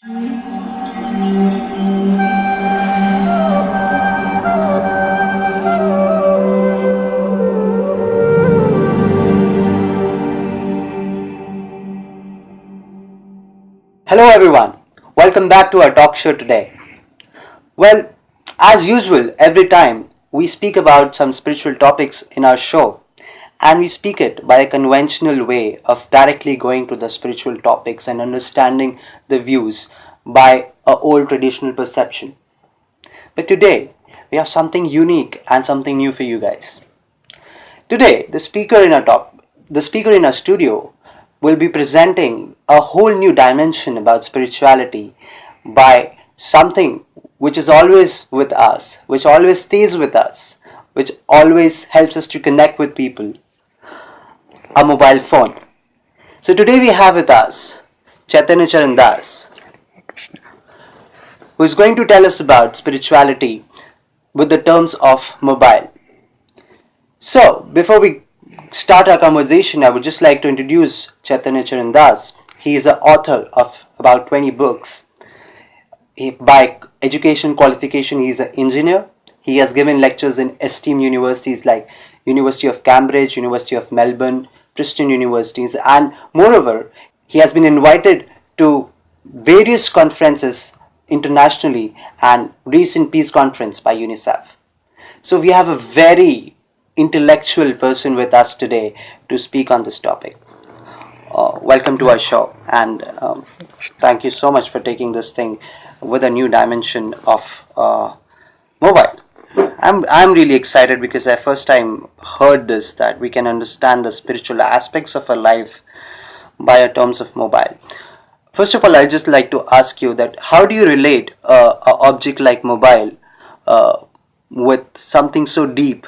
Hello everyone, welcome back to our talk show today. Well, as usual, every time we speak about some spiritual topics in our show, and we speak it by a conventional way of directly going to the spiritual topics and understanding the views by a old traditional perception. But today, we have something unique and something new for you guys. Today, the speaker in our studio will be presenting a whole new dimension about spirituality by something which is always with us, which always stays with us, which always helps us to connect with people, a mobile phone. So today we have with us Chaitanya Charan who is going to tell us about spirituality with the terms of mobile. So before we start our conversation, I would just like to introduce Chaitanya Charan. He is the author of about 20 books. By education qualification, he is an engineer. He has given lectures in esteemed universities like University of Cambridge, University of Melbourne, Princeton universities, and moreover, he has been invited to various conferences internationally and recent peace conference by UNICEF. So we have a very intellectual person with us today to speak on this topic. Welcome to our show, and thank you so much for taking this thing with a new dimension of mobile. I'm really excited because I first time heard this, that we can understand the spiritual aspects of our life by terms of mobile. First of all, I'd just like to ask you that how do you relate an object like mobile with something so deep,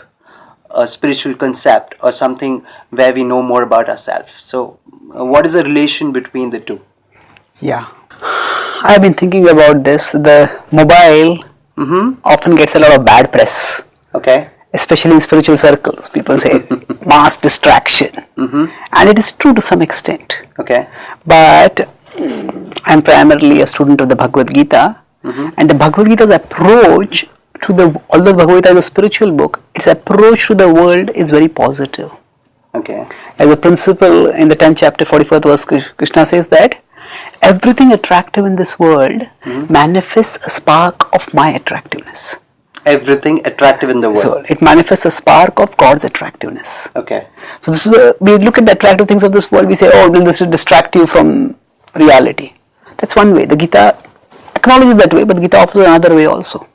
a spiritual concept, or something where we know more about ourselves? So what is the relation between the two? Yeah, I've been thinking about this. The mobile often gets a lot of bad press. Okay. Especially in spiritual circles. People say mass distraction. And it is true to some extent. Okay. But I'm primarily a student of the Bhagavad-gita. And the Bhagavad-gita's approach to although the Bhagavad-gita is a spiritual book, its approach to the world is very positive. Okay. As a principle in the 10th chapter, 44th verse, Krishna says that everything attractive in this world manifests a spark of my attractiveness. Everything attractive in the world. So it manifests a spark of God's attractiveness. Okay. So this is we look at the attractive things of this world, we say, oh, will this distract you from reality? That's one way. The Gita acknowledges that way, but the Gita offers another way also.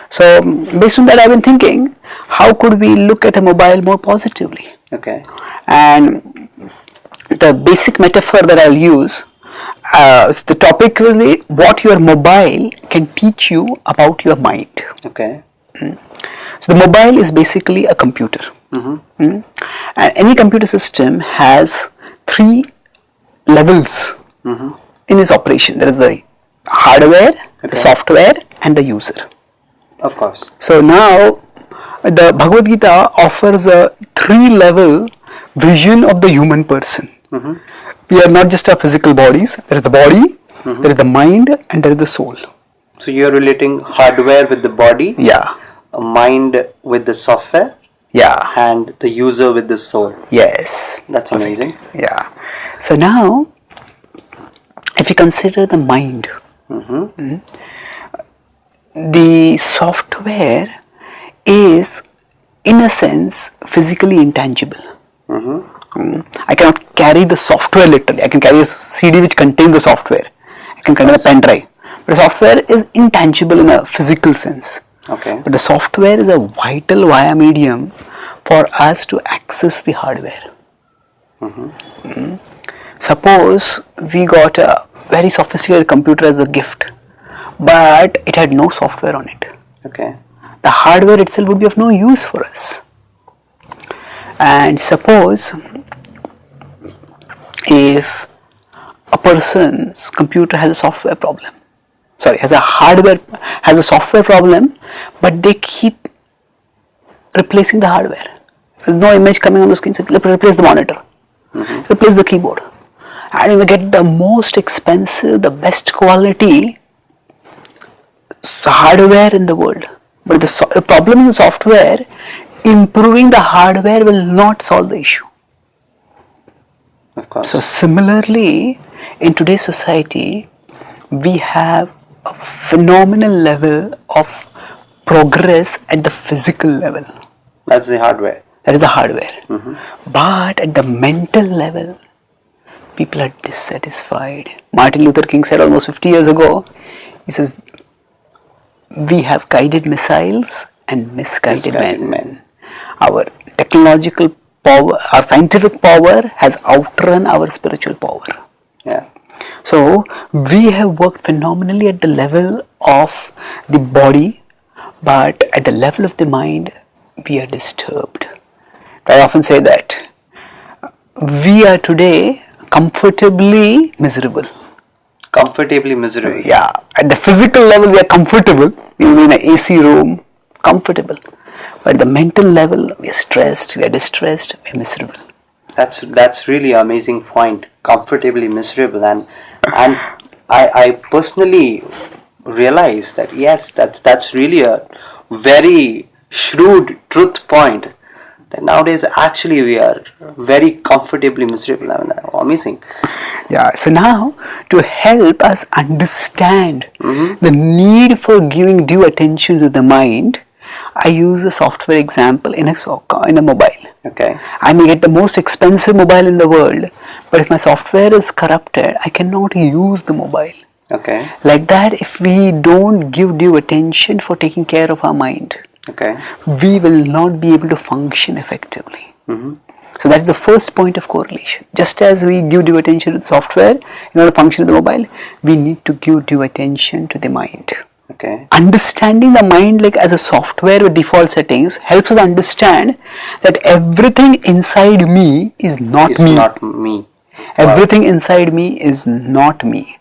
So based on that, I've been thinking, how could we look at a mobile more positively? Okay. And the basic metaphor that I'll use, the topic will be what your mobile can teach you about your mind. Okay. So the mobile is basically a computer. And any computer system has 3 levels in its operation. There is the hardware, the software, and the user. Of course. So now the Bhagavad-gita offers a 3-level vision of the human person. We are not just our physical bodies. There is the body, there is the mind, and there is the soul. So you are relating hardware with the body, Yeah. a mind with the software, Yeah. and the user with the soul. Yes. That's amazing. Yeah. So now, if you consider the mind, the software is, in a sense, physically intangible. I cannot carry the software literally. I can carry a CD which contains the software. I can carry a pen drive. But the software is intangible in a physical sense. Okay. But the software is a vital via medium for us to access the hardware. Suppose we got a very sophisticated computer as a gift, but it had no software on it. Okay. The hardware itself would be of no use for us. And suppose if a person's computer has a software problem, has a software problem, but they keep replacing the hardware. There's no image coming on the screen, so replace the monitor, replace the keyboard. and you may get the most expensive, the best quality hardware in the world. But the problem in the software, improving the hardware will not solve the issue. Of course. So similarly, in today's society, we have a phenomenal level of progress at the physical level. That's the hardware. That is the hardware. But at the mental level, people are dissatisfied. Martin Luther King said almost 50 years ago, he says, we have guided missiles and misguided men. Our technological power, our scientific power has outrun our spiritual power. Yeah. So we have worked phenomenally at the level of the body, but at the level of the mind, we are disturbed. I often say that we are today comfortably miserable. Comfortably miserable. Yeah, at the physical level we are comfortable, we are in an AC room, comfortable. But at the mental level we are stressed, we are distressed, we are miserable. That's really an amazing point. Comfortably miserable, and I personally realize that yes, that's really a very shrewd truth point. That nowadays actually we are very comfortably miserable. I mean, amazing. Yeah, so now to help us understand the need for giving due attention to the mind, I use a software example in a mobile. Okay. I may get the most expensive mobile in the world, but if my software is corrupted, I cannot use the mobile. Okay. Like that, if we don't give due attention for taking care of our mind, Okay. we will not be able to function effectively. So that's the first point of correlation. Just as we give due attention to the software in order to function with the mobile, we need to give due attention to the mind. Okay. Understanding the mind like as a software with default settings helps us understand that everything inside me is not It's me. not me. Everything inside me is not me.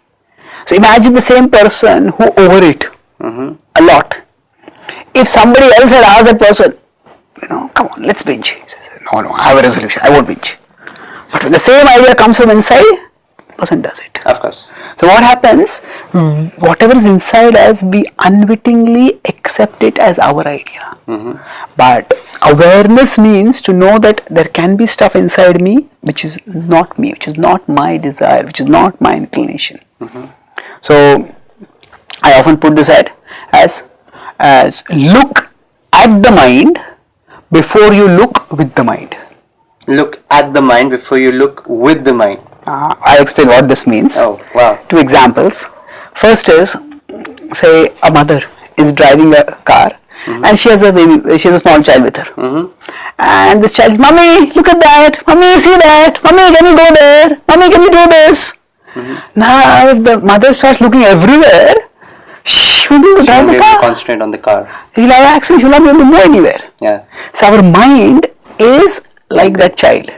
So imagine the same person who overate a lot. If somebody else had asked that person, come on, let's binge. He says, no, I have a resolution, I won't binge. But when the same idea comes from inside, the person does it. Of course. So what happens, whatever is inside us, we unwittingly accept it as our idea. But awareness means to know that there can be stuff inside me which is not me, which is not my desire, which is not my inclination. So I often put this as look at the mind before you look with the mind. Look at the mind before you look with the mind. I'll explain what this means. Oh, wow. Two examples. First is, say a mother is driving a car and she has a baby, she has a small child with her. And this child says, Mommy, look at that. Mommy, see that. Mommy, can you go there? Mommy, can you do this? Now, if the mother starts looking everywhere, she won't be able to drive the car. Concentrate on the car. She'll have an accident, she'll not be able to move anywhere. Yeah. So our mind is like that child.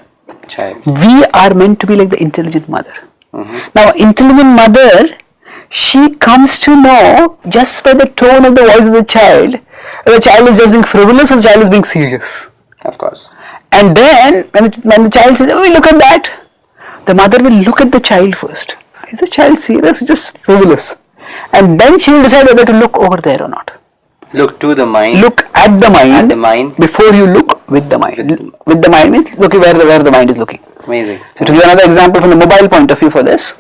We are meant to be like the intelligent mother. Now, intelligent mother, she comes to know just by the tone of the voice of the child is just being frivolous or the child is being serious. Of course. And then when the child says, oh, look at that, the mother will look at the child first. Is the child serious? It's just frivolous. And then she will decide whether to look over there or not. Look to the mind. Look at the mind, before you look with the mind. With the mind means looking where the mind is looking. Amazing. So to give another example from the mobile point of view for this,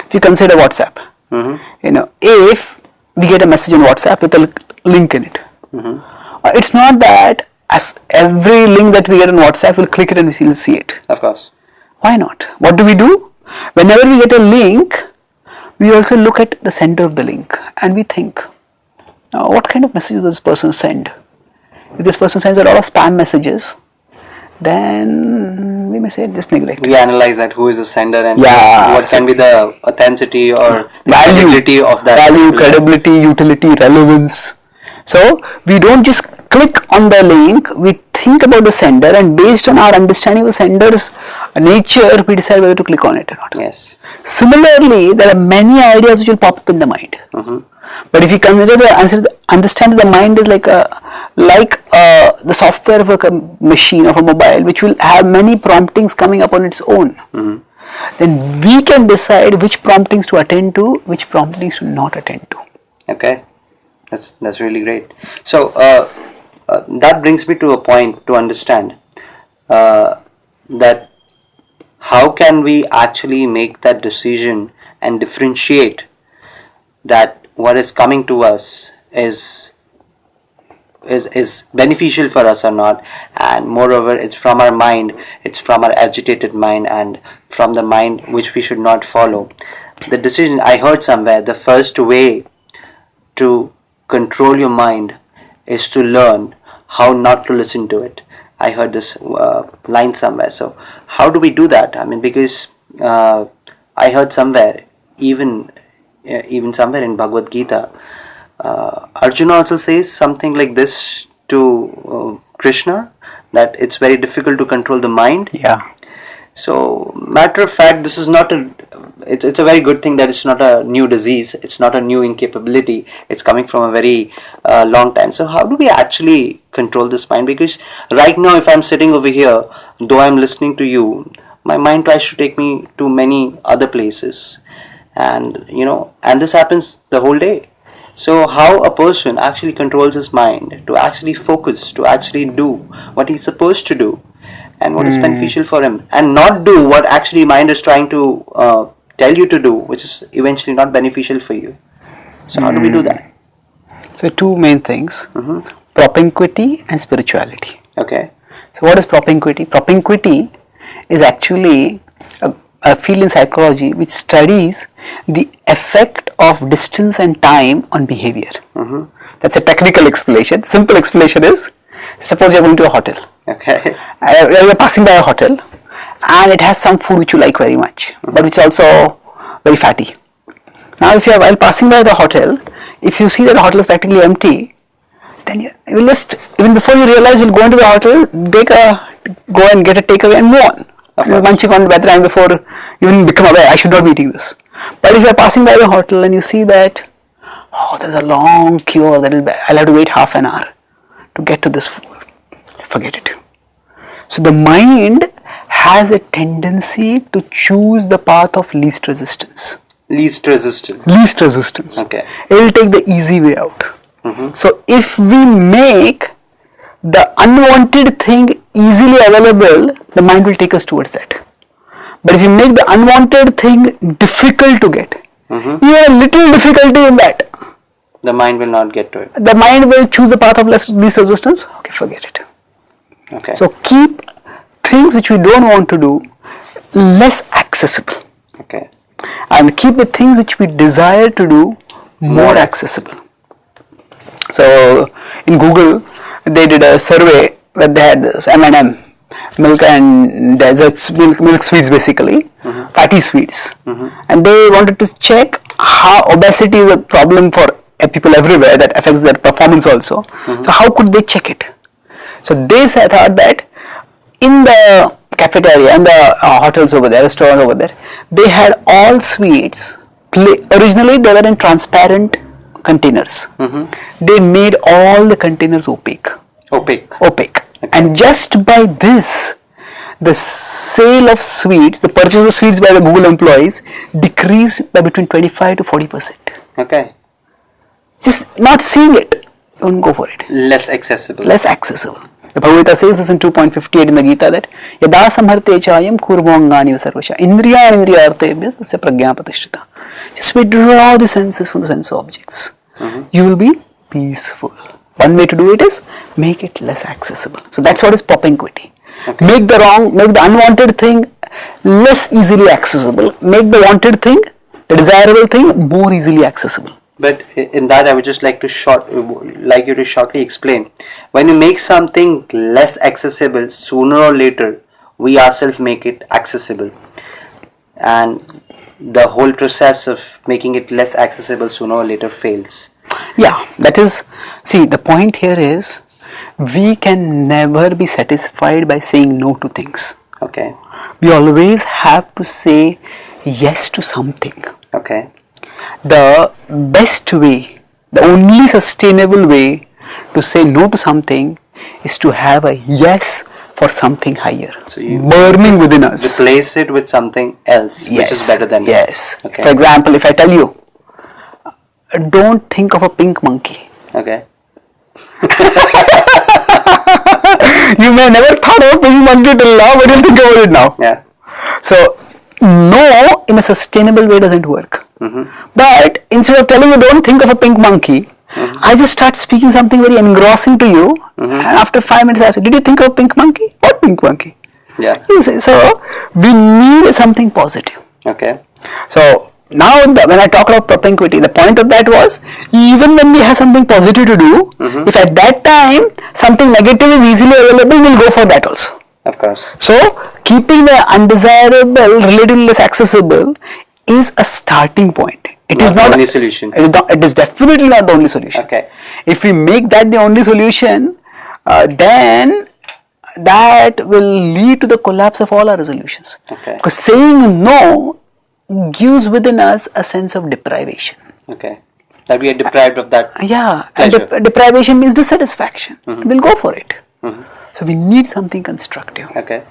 if you consider WhatsApp, if we get a message on WhatsApp with a link in it, it's not that as every link that we get on WhatsApp, we'll click it and we'll see it. Of course. Why not? What do? Whenever we get a link, we also look at the sender of the link and we think, what kind of message does this person send? If this person sends a lot of spam messages, then we may say just neglect. We analyze that who is the sender and Yeah, what can be the authenticity or credibility of that. Value, credibility, utility, relevance. So we don't just click on the link, we think about the sender, and based on our understanding of the sender's nature, we decide whether to click on it or not. Yes. Similarly, there are many ideas which will pop up in the mind. But if you understand that the mind is like the software of a machine, of a mobile, which will have many promptings coming up on its own. then we can decide which promptings to attend to, which promptings to not attend to. Okay, that's really great. So that brings me to a point to understand that how can we actually make that decision and differentiate that what is coming to us is beneficial for us or not, and moreover it's from our mind, it's from our agitated mind and from the mind which we should not follow. The decision, I heard somewhere, the first way to control your mind is to learn how not to listen to it. I heard this line somewhere. So how do we do that? I mean, because I heard somewhere, even somewhere in Bhagavad-gita, Arjuna also says something like this to Krishna, that it's very difficult to control the mind. Yeah. So, matter of fact, this is not it's a very good thing that it's not a new disease, it's not a new incapability, it's coming from a very long time. So how do we actually control this mind? Because right now, if I'm sitting over here, though I'm listening to you, my mind tries to take me to many other places, and and this happens the whole day. So how a person actually controls his mind to actually focus, to actually do what he's supposed to do, and what is beneficial for him, and not do what actually mind is trying to tell you to do, which is eventually not beneficial for you. So how do we do that? So two main things, propinquity and spirituality. Okay. So what is propinquity? Propinquity is actually a field in psychology which studies the effect of distance and time on behavior. That's a technical explanation. Simple explanation is, suppose you're going to a hotel. Okay. You're passing by a hotel and it has some food which you like very much, but which is also very fatty. Now if you are, while passing by the hotel, if you see that the hotel is practically empty, then you will just, even before you realize, you'll go into the hotel, go and get a takeaway and move on. And you're munching on by the time before you even become aware, I should not be eating this. But if you are passing by the hotel and you see that, oh, there's a long queue, I'll have to wait half an hour to get to this food, forget it. So the mind has a tendency to choose the path of least resistance. Least resistance. Least resistance. Okay. It will take the easy way out. So if we make the unwanted thing easily available, the mind will take us towards that. But if you make the unwanted thing difficult to get, even a little difficulty in that, the mind will not get to it. The mind will choose the path of least resistance. Okay, forget it. Okay. So keep things which we don't want to do less accessible. Okay. And keep the things which we desire to do more accessible. So in Google, they did a survey where they had this M&M, milk and desserts, milk sweets basically, fatty sweets. And they wanted to check how obesity is a problem for people everywhere, that affects their performance also. So how could they check it? So they thought that in the cafeteria and the hotels over there, restaurants over there, they had all sweets. Originally they were in transparent containers. They made all the containers opaque. Okay. And just by this, the sale of sweets, the purchase of sweets by the Google employees decreased by between 25 to 40%. Okay. Just not seeing it, don't go for it. Less accessible. Less accessible. The Bhagavad-gita says this in 2.58 in the Gita, that yada samharte chayam kurvangani vasarvasha indriyartebhyas tasya prajna pratishtita. Just withdraw the senses from the sense objects. You will be peaceful. One way to do it is make it less accessible. So that's what is propinquity. Okay. Make the unwanted thing less easily accessible. Make the wanted thing, the desirable thing, more easily accessible. But in that, I would just like you to shortly explain. When you make something less accessible, sooner or later, we ourselves make it accessible, and the whole process of making it less accessible sooner or later fails. Yeah, that is. See, the point here is we can never be satisfied by saying no to things. Okay. We always have to say yes to something. Okay. The best way, the only sustainable way to say no to something is to have a yes for something higher, So you burning within us. replace it with something else, which is better than it. Yes. Okay. For example, if I tell you, don't think of a pink monkey. Okay. You may never thought of a pink monkey till now, but you'll think about it now. Yeah. So, no in a sustainable way doesn't work. But instead of telling you don't think of a pink monkey, I just start speaking something very engrossing to you, and after 5 minutes I say, did you think of a pink monkey? What pink monkey? Yeah. You say, so we need something positive. Okay. So now when I talk about propinquity, the point of that was, even when we have something positive to do, if at that time something negative is easily available, we'll go for that also. Of course. So keeping the undesirable relatively less accessible is a starting point. It is not the only solution. It is definitely not the only solution. Okay. If we make that the only solution, then that will lead to the collapse of all our resolutions. Okay. Because saying no gives within us a sense of deprivation. Okay. That we are deprived of that. Yeah, pleasure. and deprivation means dissatisfaction. We'll go for it. So we need something constructive. Okay.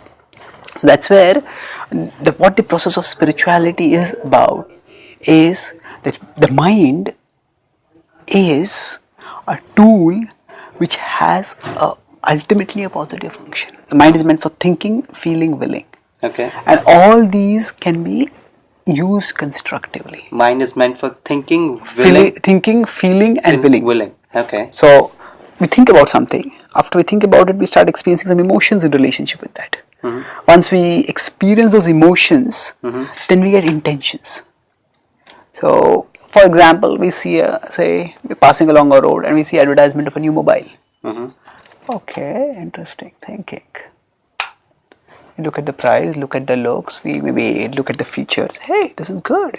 So that's where what the process of spirituality is about is that the mind is a tool which has ultimately a positive function. The mind is meant for thinking, feeling, willing. Okay. And all these can be used constructively. Mind is meant for thinking, willing, Thinking, feeling and willing. Willing. Okay. So we think about something. After we think about it, we start experiencing some emotions in relationship with that. Once we experience those emotions, then we get intentions. So, for example, we see, say, we're passing along a road and we see advertisement of a new mobile. Okay, interesting thinking. We look at the price, look at the looks, we maybe look at the features. Hey, this is good,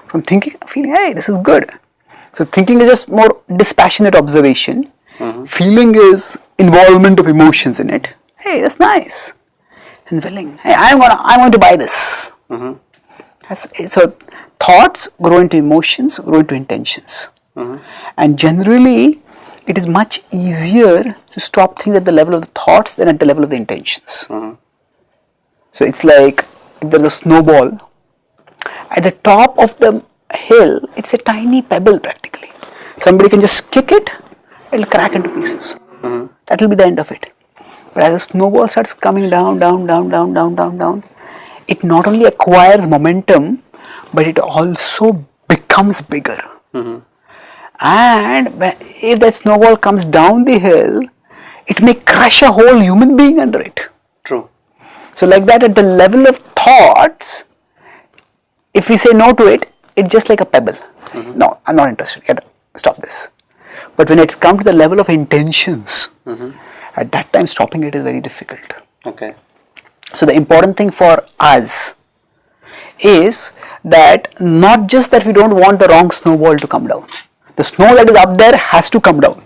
From thinking, feeling, hey, this is good. So thinking is just more dispassionate observation. Feeling is involvement of emotions in it. Hey, that's nice. And willing, hey, I'm going to buy this. So thoughts grow into emotions, grow into intentions. And generally, it is much easier to stop things at the level of the thoughts than at the level of the intentions. So it's like if there's a snowball, at the top of the hill, it's a tiny pebble practically. Somebody can just kick it, it'll crack into pieces. That will be the end of it. But as the snowball starts coming down, it not only acquires momentum, but it also becomes bigger. And if that snowball comes down the hill, it may crush a whole human being under it. True. So like that, at the level of thoughts, if we say no to it, it's just like a pebble. No, I'm not interested. Stop this. But when it comes to the level of intentions, at that time stopping it is very difficult. Okay. So the important thing for us is that not just that we don't want the wrong snowball to come down. The snow that is up there has to come down.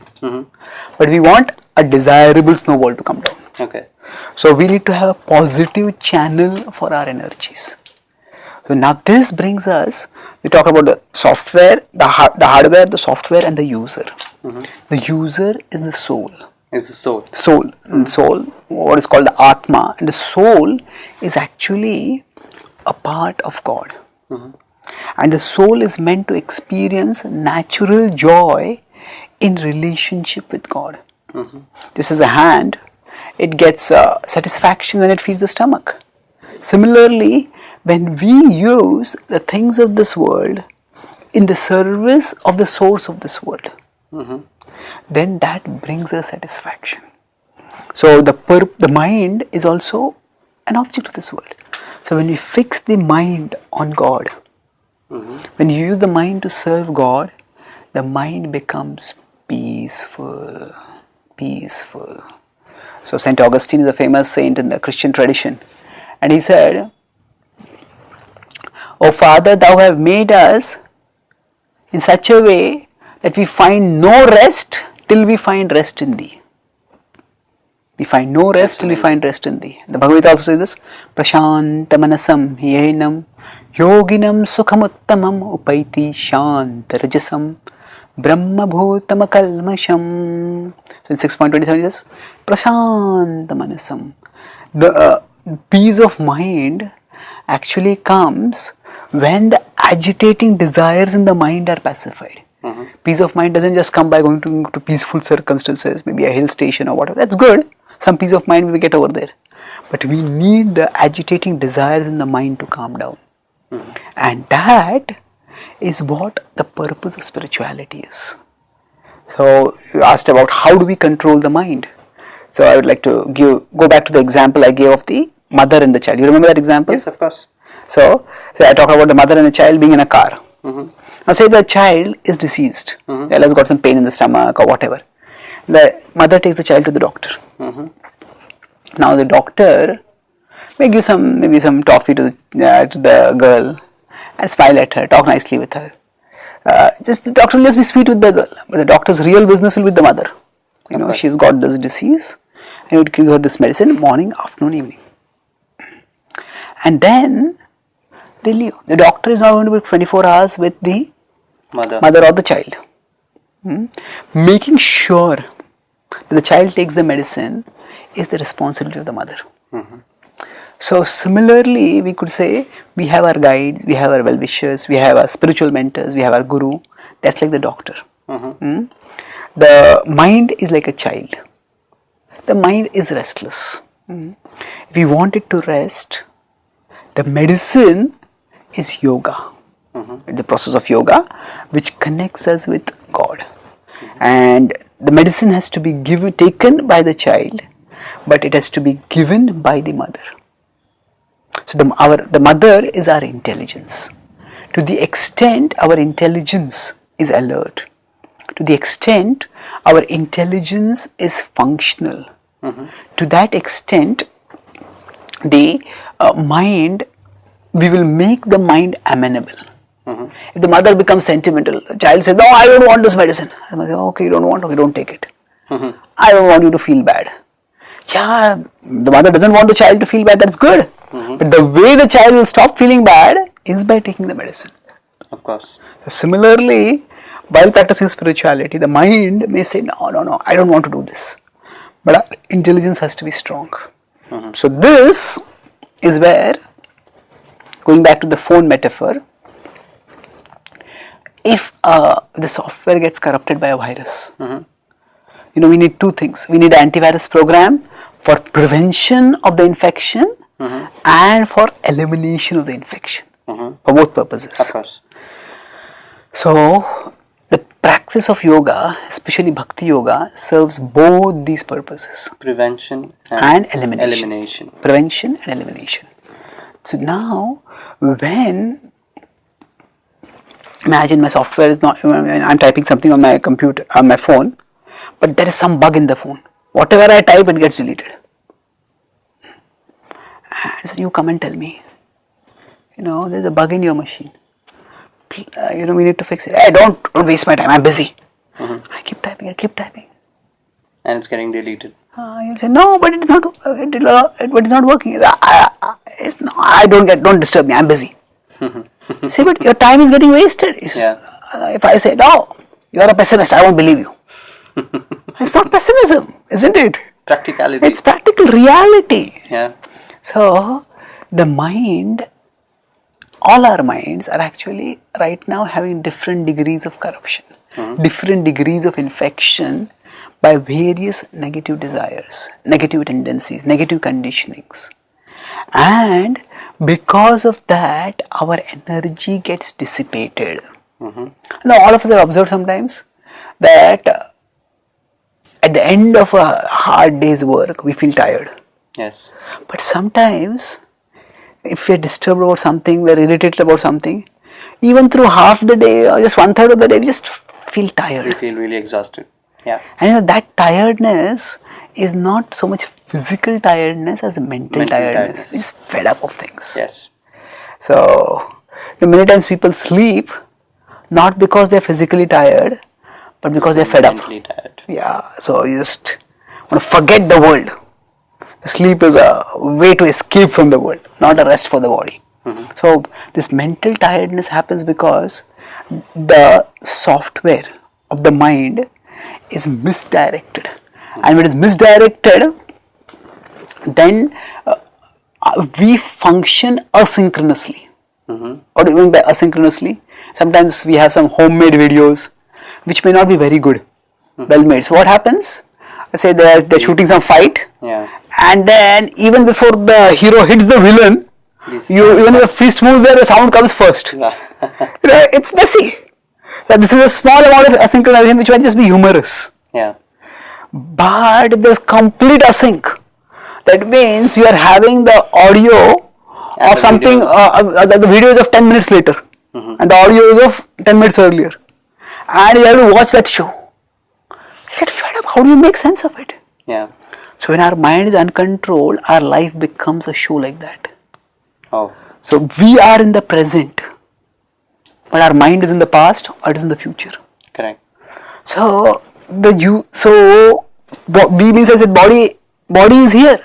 But we want a desirable snowball to come down. Okay. So we need to have a positive channel for our energies. So now this brings us, we talk about the software, the hardware, the software and the user. The user is the soul. Is the soul. Soul. And soul, what is called the Atma. And the soul is actually a part of God. And the soul is meant to experience natural joy in relationship with God. This is a hand. It gets satisfaction when it feeds the stomach. Similarly, when we use the things of this world in the service of the source of this world, then that brings us satisfaction. So the mind is also an object of this world. So when we fix the mind on God, when you use the mind to serve God, the mind becomes peaceful. Peaceful. So Saint Augustine is a famous saint in the Christian tradition. And he said, "O Father, thou have made us in such a way that we find no rest till we find rest in thee." We find no rest till we find rest in thee. The Bhagavad-gita also says this, "Prashanta manasam hyenam yoginam sukhamuttamam upaiti shanta rajasam Brahma bhutama kalmasham. So in 6.27 it says prashanta manasam. The peace of mind actually comes when the agitating desires in the mind are pacified. Peace of mind doesn't just come by going to peaceful circumstances, maybe a hill station or whatever. That's good. Some peace of mind we get over there. But we need the agitating desires in the mind to calm down. And that is what the purpose of spirituality is. So you asked about how do we control the mind. So I would like to go back to the example I gave of the mother and the child. You remember that example? Yes, of course. So I talked about the mother and the child being in a car. Now say the child is deceased. The child has got some pain in the stomach or whatever. The mother takes the child to the doctor. Now the doctor may give maybe some toffee to the girl and smile at her, talk nicely with her. The doctor will just be sweet with the girl, but the doctor's real business will be with the mother. You know, she's got this disease, and he would give her this medicine morning, afternoon, evening. And then they leave. The doctor is not going to be 24 hours with the mother or the child. Making sure that the child takes the medicine is the responsibility of the mother. So similarly, we could say we have our guides, we have our well-wishers, we have our spiritual mentors, we have our guru. That's like the doctor. The mind is like a child. The mind is restless. If we want it to rest, the medicine is yoga. It's the process of yoga which connects us with God. And the medicine has to be taken by the child, but it has to be given by the mother. So the mother is our intelligence. To the extent our intelligence is alert, to the extent our intelligence is functional, to that extent the mind, we will make the mind amenable. If the mother becomes sentimental, the child says, no, I don't want this medicine. The mother says, okay, you don't want, okay, don't take it. I don't want you to feel bad. Yeah, the mother doesn't want the child to feel bad, that's good. But the way the child will stop feeling bad is by taking the medicine. Of course. So similarly, while practicing spirituality, the mind may say, no, I don't want to do this. But our intelligence has to be strong. So this is where, going back to the phone metaphor, if the software gets corrupted by a virus, we need two things. We need an antivirus program for prevention of the infection and for elimination of the infection, for both purposes. Of course. So the practice of yoga, especially bhakti yoga, serves both these purposes. Prevention and elimination. Prevention and elimination. So now when, imagine my software is not, I'm typing something on my computer, on my phone, but there is some bug in the phone. Whatever I type, it gets deleted. And so you come and tell me, there's a bug in your machine. We need to fix it. Hey, don't waste my time, I'm busy. I keep typing. And it's getting deleted. You'll say, no, but it's not working. Don't disturb me, I'm busy. Say, but your time is getting wasted. If I say, no, you're a pessimist, I won't believe you. It's not pessimism, isn't it? Practicality. It's practical reality. Yeah. So, the mind, all our minds are actually right now having different degrees of corruption, different degrees of infection by various negative desires, negative tendencies, negative conditionings. And because of that, our energy gets dissipated. Now, all of us have observed sometimes that at the end of a hard day's work, we feel tired. Yes. But sometimes, if we're disturbed about something, we're irritated about something, even through half the day or just 1/3 of the day, we just feel tired. We feel really exhausted. Yeah. And that tiredness is not so much physical tiredness as mental tiredness. We're just fed up of things. Yes. So, many times people sleep not because they're physically tired, but because they're fed up. Mentally tired. Yeah, so you just want to forget the world. Sleep is a way to escape from the world, not a rest for the body. So this mental tiredness happens because the software of the mind is misdirected. And when it is misdirected, then we function asynchronously. What do you mean by asynchronously? Sometimes we have some homemade videos which may not be very good, well made. So what happens? Say they're shooting some fight, and then even before the hero hits the villain, even if the fist moves there, the sound comes first. It's messy. So this is a small amount of asynchronization which might just be humorous. But if there's complete async, that means you are having the audio of something, the video is of 10 minutes later, and the audio is of 10 minutes earlier, and you have to watch that show. You get fed up. How do you make sense of it? So when our mind is uncontrolled, our life becomes a show like that. So we are in the present, but our mind is in the past or it is in the future. Correct. So we means I said body is here,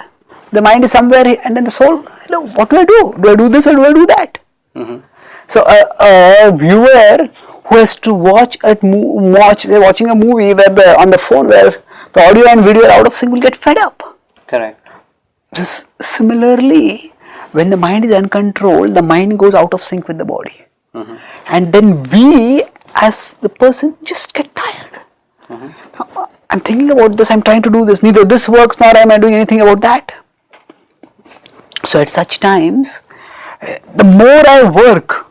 the mind is somewhere here, and then the soul. What do? Do I do this or do I do that? So a viewer who has to watching a movie where on the phone where the audio and video are out of sync will get fed up. Correct. Just similarly, when the mind is uncontrolled, the mind goes out of sync with the body, and then we as the person just get tired. I'm thinking about this, I'm trying to do this, neither this works nor am I doing anything about that. So at such times, the more I work,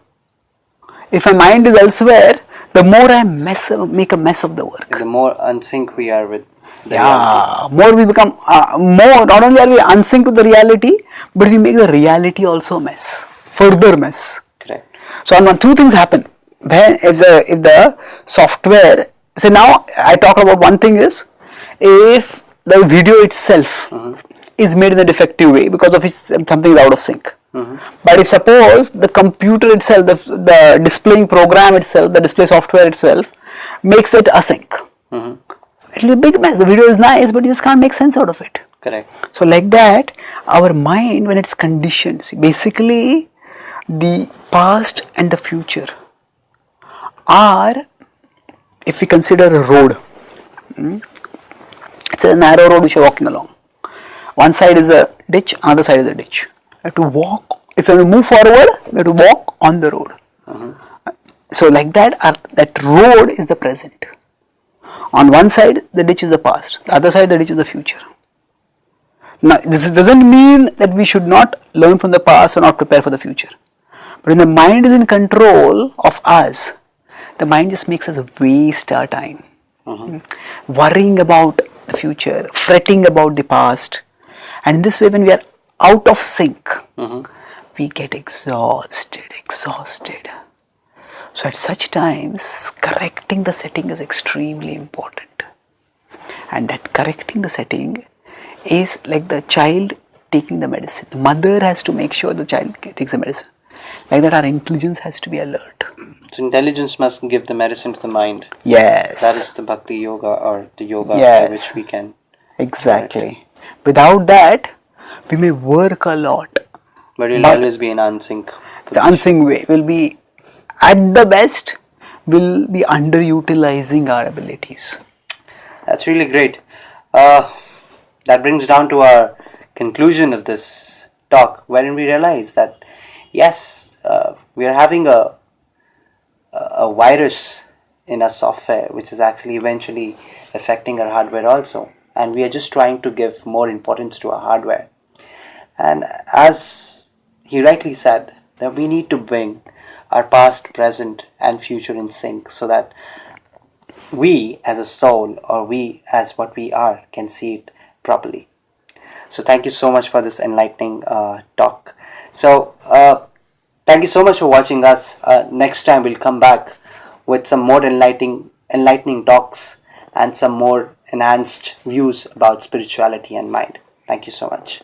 if my mind is elsewhere, the more I make a mess of the work. The more unsync we are with the reality. More we become, not only are we unsync with the reality, but we make the reality also a mess, further mess. Correct. So two things happen. If the software, so now I talk about one thing is, if the video itself is made in a defective way because of something is out of sync. But if suppose the computer itself, the displaying program itself, the display software itself makes it async, it will be a big mess. The video is nice, but you just can't make sense out of it. Correct. So like that, our mind, when it's conditioned, basically the past and the future are, if we consider a road, it's a narrow road which you're walking along. One side is a ditch, another side is a ditch. You have to walk. If you want to move forward, you have to walk on the road. So like that, that road is the present. On one side, the ditch is the past. The other side, the ditch is the future. Now, this doesn't mean that we should not learn from the past or not prepare for the future. But when the mind is in control of us, the mind just makes us waste our time. Worrying about the future, fretting about the past. And in this way, when we are out of sync, we get exhausted. So at such times, correcting the setting is extremely important. And that correcting the setting is like the child taking the medicine. The mother has to make sure the child takes the medicine. Like that, our intelligence has to be alert. So intelligence must give the medicine to the mind. Yes. That is the bhakti yoga or the yoga by which we can. Exactly. Without that, we may work a lot. But we'll always be in unsync. The unsync way will be, at the best, will be underutilizing our abilities. That's really great. That brings down to our conclusion of this talk, wherein we realize that yes, we are having a virus in our software which is actually eventually affecting our hardware also, and we are just trying to give more importance to our hardware. And as he rightly said, that we need to bring our past, present and future in sync so that we as a soul, or we as what we are, can see it properly. So thank you so much for this enlightening talk. So thank you so much for watching us. Next time we'll come back with some more enlightening talks and some more enhanced views about spirituality and mind. Thank you so much.